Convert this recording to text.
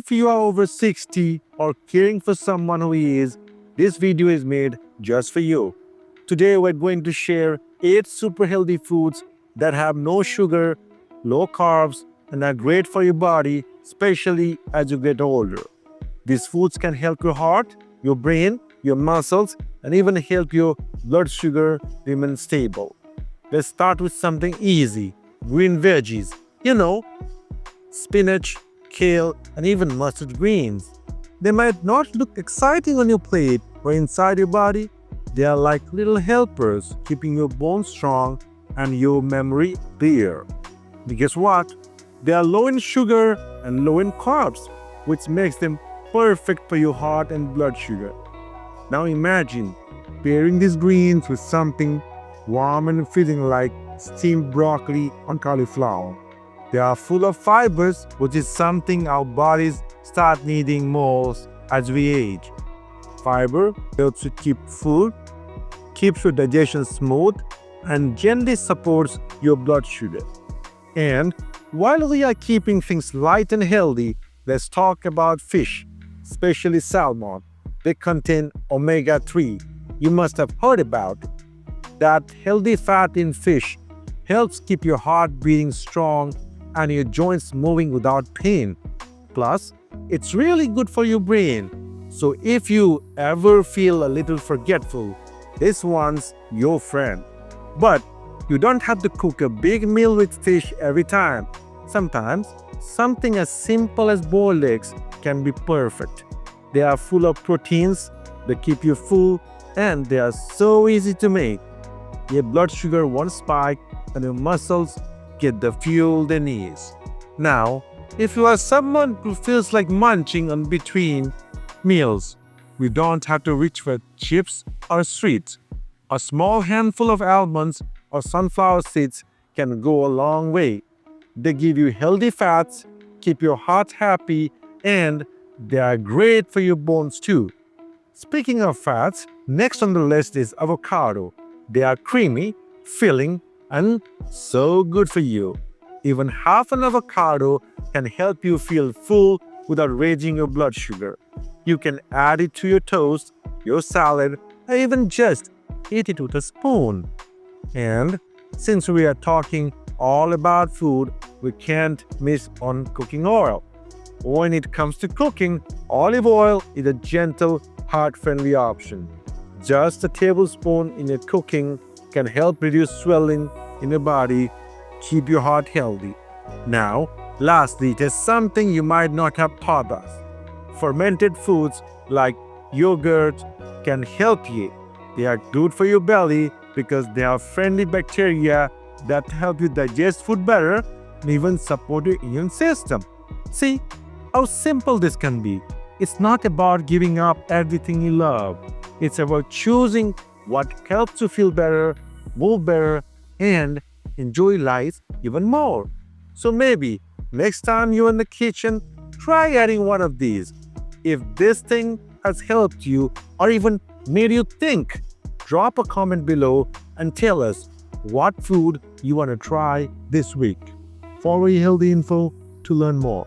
If you are over 60 or caring for someone who is, this video is made just for you. Today we're going to share 8 super healthy foods that have no sugar, low carbs, and are great for your body, especially as you get older. These foods can help your heart, your brain, your muscles, and even help your blood sugar remain stable. Let's start with something easy. Green veggies. Spinach, kale, and even mustard greens. They might not look exciting on your plate or inside your body. They are like little helpers, keeping your bones strong and your memory clear. But guess what? They are low in sugar and low in carbs, which makes them perfect for your heart and blood sugar. Now imagine pairing these greens with something warm and filling like steamed broccoli or cauliflower. They are full of fibers, which is something our bodies start needing more as we age. Fiber helps you keep full, keeps your digestion smooth, and gently supports your blood sugar. And while we are keeping things light and healthy, let's talk about fish, especially salmon. They contain omega-3. You must have heard about it. That healthy fat in fish helps keep your heart beating strong and your joints moving without pain. Plus, it's really good for your brain. So if you ever feel a little forgetful, this one's your friend. But you don't have to cook a big meal with fish every time. Sometimes, something as simple as boiled eggs can be perfect. They are full of proteins, they keep you full, and they are so easy to make. Your blood sugar won't spike and your muscles get the fuel they need. Now, if you are someone who feels like munching on between meals, we don't have to reach for chips or sweets. A small handful of almonds or sunflower seeds can go a long way. They give you healthy fats, keep your heart happy, and they are great for your bones too. Speaking of fats, next on the list is avocado. They are creamy, filling, and so good for you. Even half an avocado can help you feel full without raising your blood sugar. You can add it to your toast, your salad, or even just eat it with a spoon. And since we are talking all about food, we can't miss on cooking oil. When it comes to cooking, olive oil is a gentle, heart-friendly option. Just a tablespoon in your cooking can help reduce swelling in your body, keep your heart healthy. Now, lastly, there's something you might not have thought of. Fermented foods like yogurt can help you. They are good for your belly because they have friendly bacteria that help you digest food better and even support your immune system. See how simple this can be. It's not about giving up everything you love. It's about choosing what helps you feel better, move better, and enjoy life even more. So maybe next time you're in the kitchen, try adding one of these. If this thing has helped you or even made you think, drop a comment below and tell us what food you want to try this week. Follow Healthy Info to learn more.